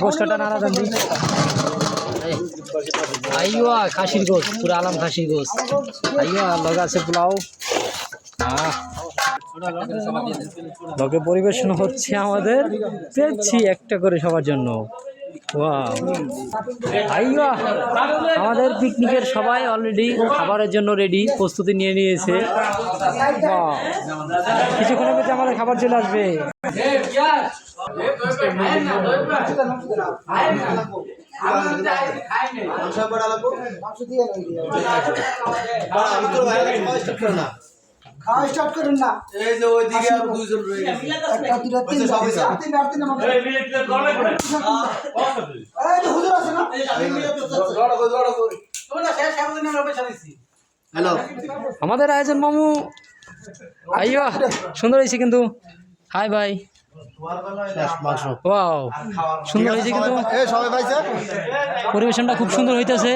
গোস্তটা নাড়া দেন দিই। আইয়া খাসির গোস, পুরো আলাম খাসির গোস। আইয়া লগা আছে পোলাও। লগে পরিবেশন হচ্ছে আমাদের, পেয়েছি একটা করে সবার জন্য। ওয়াও, আইয়া আমাদের পিকনিকের সবাই অলরেডি খাবারের জন্য রেডি, প্রস্তুতি নিয়ে নিয়েছে। কিছুক্ষণের মধ্যে আমাদের খাবার চলে আসবে। খাওয়া স্টার্ট করেন না। এই যে ওইদিকে আর দুইজন রয়ে গেছে। একটা দুইটা তিন তিনটা এই যে হুজুর আছে না? হ্যালো, আমাদের আয়োজন মামু। আইয়া সুন্দর হয়েছে কিন্তু। হাই ভাই। ওয়াও, সুন্দর হয়েছে কিন্তু। পরিবেশনটা খুব সুন্দর হইতেছে।